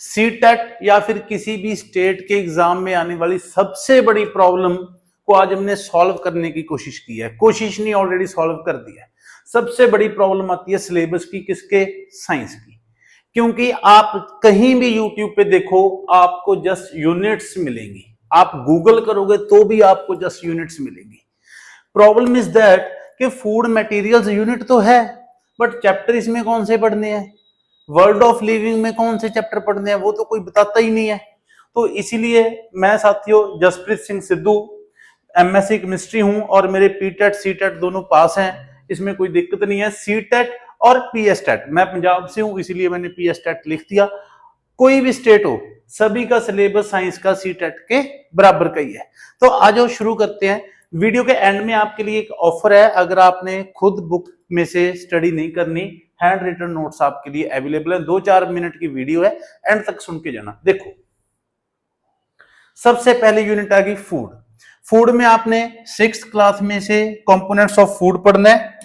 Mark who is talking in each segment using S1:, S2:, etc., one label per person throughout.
S1: CTET या फिर किसी भी स्टेट के एग्जाम में आने वाली सबसे बड़ी प्रॉब्लम को आज हमने सॉल्व करने की कोशिश की है। कोशिश नहीं, ऑलरेडी सॉल्व कर दिया है। सबसे बड़ी प्रॉब्लम आती है सिलेबस की, किसके? साइंस की। क्योंकि आप कहीं भी यूट्यूब पे देखो आपको जस्ट यूनिट्स मिलेंगी, आप गूगल करोगे तो भी आपको जस्ट यूनिट्स मिलेंगी। प्रॉब्लम इज दैट कि फूड मटेरियल्स यूनिट तो है, बट चैप्टर इसमें कौन से पढ़ने हैं, वर्ल्ड ऑफ लिविंग में कौन से चैप्टर पढ़ने हैं, वो तो कोई बताता ही नहीं है। तो इसीलिए मैं साथियों जसप्रीत सिंह सिद्धू एमएससी केमिस्ट्री हूं और मेरे पीटेट सीटेट दोनों पास हैं, इसमें कोई दिक्कत नहीं है। सीटेट और पीएसटेट, मैं पंजाब से हूं इसीलिए मैंने पीएसटेट लिख दिया। कोई भी स्टेट हो, सभी का सिलेबस साइंस का सीटेट के बराबर का ही है। तो आज हम शुरू करते हैं। वीडियो के एंड में आपके लिए एक ऑफर है, अगर आपने खुद बुक में से स्टडी नहीं करनी, हैंड रिटन नोट्स आपके लिए अवेलेबल है। 2-4 मिनट की वीडियो है, एंड तक सुन के जाना। देखो, सबसे पहले यूनिट आ गई फूड। फूड में आपने 6th क्लास में से कंपोनेंट्स ऑफ फूड पढ़ना है,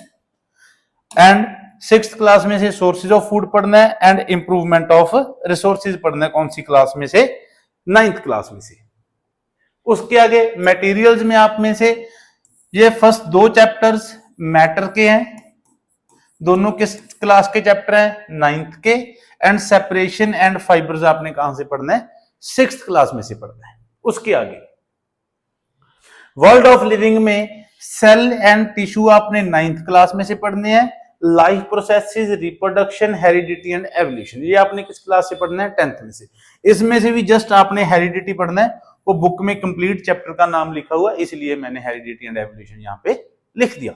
S1: एंड 6th क्लास में से सोर्सेज ऑफ फूड पढ़ना है, एंड इंप्रूवमेंट ऑफ रिसोर्सेज पढ़ना है। कौन सी क्लास में से? 9th क्लास में से। उसके आगे मटेरियल्स में आप में से ये फर्स्ट 2 चैप्टर्स मैटर के हैं, दोनों किस क्लास के चैप्टर हैं? 9th के। एंड सेपरेशन एंड फाइबर्स आपने कहां से पढ़ना है? 6th क्लास में से पढ़ना है। उसके आगे वर्ल्ड ऑफ लिविंग में सेल एंड टिश्यू आपने 9th क्लास में से पढ़ने हैं। Life processes, reproduction, heredity and evolution, ये आपने किस क्लास से पढ़ना है? 10th में से। इसमें से भी जस्ट आपने हेरिडिटी पढ़ना है, वो बुक में कंप्लीट चैप्टर का नाम लिखा हुआ है, इसलिए मैंने हेरिडिटी एंड एवोल्यूशन यहां पे लिख दिया।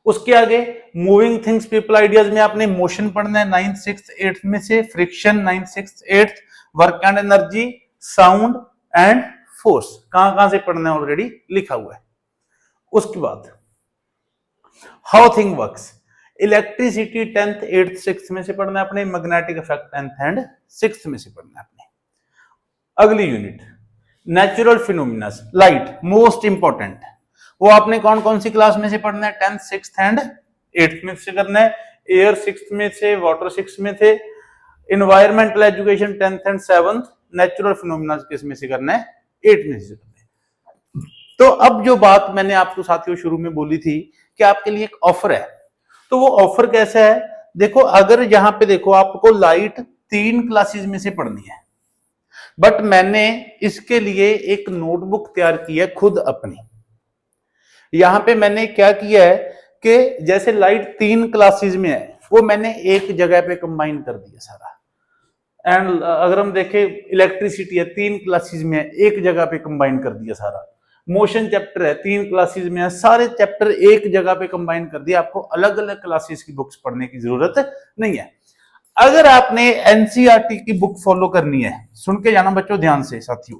S1: उसके आगे मूविंग थिंग्स, पीपल, आइडियाज में आपने मोशन पढ़ना है 9th, 6th, 8th में से। Friction 9th, 6th, 8th। Work and energy, sound and force, कहां से पढ़ना है ऑलरेडी लिखा हुआ है। उसके बाद how thing works, electricity 10th, 8th, 6th में से पढ़ना है अपने। Magnetic effect 10th and 6th में से पढ़ना है अपने। अगली unit natural phenomena, light, most important, वो आपने कौन कौन सी क्लास में से पढ़ना है? 10th, 6th एंड 8th में से करना है। एयर 6th में से, वाटर 6th में थे। Environmental education 10th and 7th। Natural phenomena किस में से करना है? 8th में से करना है। तो अब जो बात मैंने आपको साथियों शुरू में बोली थी कि आपके लिए एक ऑफर है, तो वो ऑफर कैसा है? देखो, अगर यहां पे देखो आपको लाइट 3 क्लासेस में से पढ़नी है, बट मैंने इसके लिए एक नोटबुक तैयार की है खुद अपनी। यहां पे मैंने क्या किया है कि जैसे लाइट 3 क्लासेस में है, वो मैंने एक जगह पे कंबाइन कर दिया सारा। एंड अगर हम देखें इलेक्ट्रिसिटी है 3 क्लासेस में है, एक जगह पे कंबाइन कर दिया सारा। मोशन चैप्टर है 3 क्लासेस में है, सारे चैप्टर एक जगह पे कंबाइन कर दिया। आपको अलग अलग क्लासेस की बुक्स पढ़ने की जरूरत नहीं है। अगर आपने एनसीईआरटी की बुक फॉलो करनी है, सुन के जाना बच्चों ध्यान से साथियों,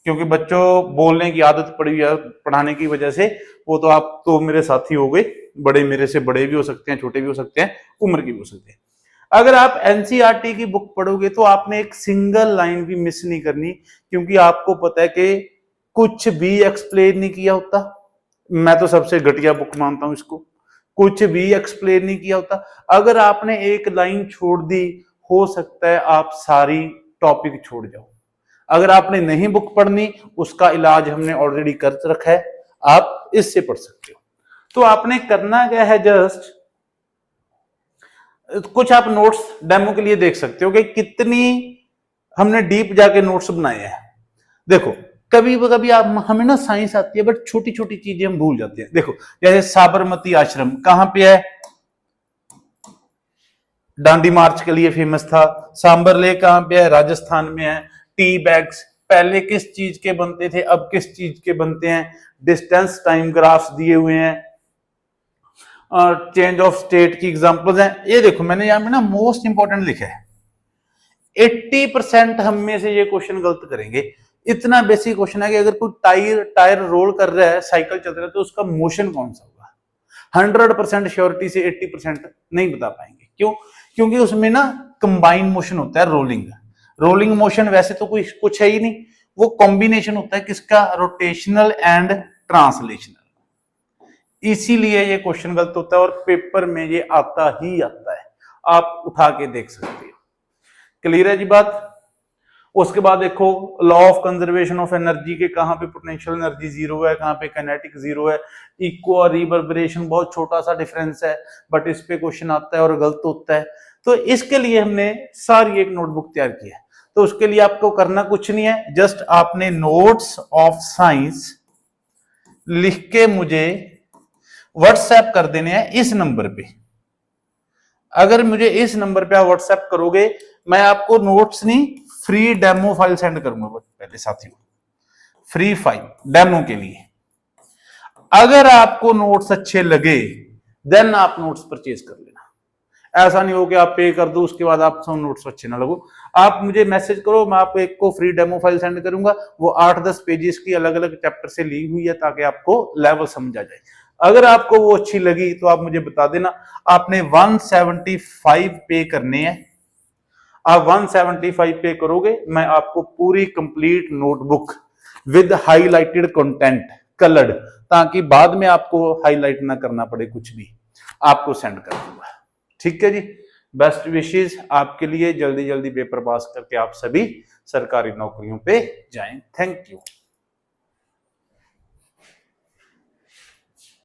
S1: क्योंकि बच्चों बोलने की आदत पड़ी है पढ़ाने की वजह से। वो तो आप तो मेरे साथी हो गए, बड़े मेरे से बड़े भी हो सकते हैं, छोटे भी हो सकते हैं, उम्र के भी हो सकते हैं। अगर आप एनसीईआरटी की बुक पढ़ोगे तो आपने एक सिंगल लाइन भी मिस नहीं करनी, क्योंकि आपको पता है कि कुछ भी एक्सप्लेन नहीं किया होता। मैं तो सबसे घटिया बुक मानता हूं इसको, कुछ भी एक्सप्लेन नहीं किया होता। अगर आपने एक लाइन छोड़ दी, हो सकता है आप सारी टॉपिक छोड़ जाओ। अगर आपने नहीं बुक पढ़नी, उसका इलाज हमने ऑलरेडी कर रखा है, आप इससे पढ़ सकते हो। तो आपने करना क्या है, जस्ट कुछ आप नोट्स डेमो के लिए देख सकते हो कि कितनी हमने डीप जाके नोट्स बनाए हैं। देखो, कभी कभी आप हमें ना साइंस आती है, बट छोटी छोटी चीजें हम भूल जाते हैं। देखो, जैसे साबरमती आश्रम कहां पे है? दांडी मार्च के लिए फेमस था। सांबर लेक कहां पे है? राजस्थान में है। टी बैग्स पहले किस चीज के बनते थे, अब किस चीज के बनते हैं? डिस्टेंस टाइम ग्राफ्स दिए हुए हैं, और चेंज ऑफ स्टेट की एग्जांपल्स हैं। ये देखो, मैंने यहां पे ना मोस्ट इंपॉर्टेंट लिखा है। 80% हम में से ये क्वेश्चन गलत करेंगे। इतना बेसिक क्वेश्चन है कि अगर कोई टायर रोल कर रहा है, साइकिल चल रहा है, तो उसका मोशन कौन सा होगा? 100% श्योरिटी से 80% नहीं बता पाएंगे। क्यों? क्योंकि उसमें ना कंबाइन मोशन होता है, रोलिंग मोशन वैसे तो कोई कुछ है ही नहीं, वो कॉम्बिनेशन होता है किसका? Rotational and translational. इसीलिए ये क्वेश्चन गलत होता है, और पेपर में ये आता ही आता है, आप उठा के देख सकते हो। क्लियर है जी बात। उसके बाद देखो law of conservation of energy के कहाँ पे पोटेंशियल एनर्जी जीरो है, कहाँ पे काइनेटिक जीरो है। इक्को और रिवर्बरेशन बहुत छोटा सा डिफरेंस है, बट इस पे क्वेश्चन आता है और गलत होता है। तो इसके लिए हमने सारी एक नोटबुक तैयार की है। तो उसके लिए आपको करना कुछ नहीं है, जस्ट आपने नोट्स ऑफ साइंस लिख के मुझे व्हाट्सएप कर देने हैं इस नंबर पे। अगर मुझे इस नंबर पे आप व्हाट्सएप करोगे, मैं आपको नोट्स नहीं फ्री डेमो फाइल सेंड करूंगा पहले साथियों, फ्री फाइल डेमो के लिए। अगर आपको नोट्स अच्छे लगे देन आप नोट्स परचेज कर लेना। ऐसा नहीं हो कि आप पे कर दो उसके बाद आप सब नोट्स अच्छे ना लगो। आप मुझे मैसेज करो, मैं आपको एक को फ्री डेमो फाइल सेंड करूंगा, वो 8-10 पेजेस की अलग अलग चैप्टर से ली हुई है ताकि आपको लेवल समझ आ जाए। अगर आपको वो अच्छी लगी तो आप मुझे बता देना। आपने 175 पे करने हैं, आप 175 पे करोगे, मैं आपको पूरी complete notebook with highlighted content coloured, ताकि बाद में आपको हाईलाइट ना करना पड़े, कुछ भी आपको सेंड कर दूंगा। ठीक है जी, बेस्ट विशेष आपके लिए, जल्दी जल्दी पेपर पास करके आप सभी सरकारी नौकरियों पे जाएं। Thank you.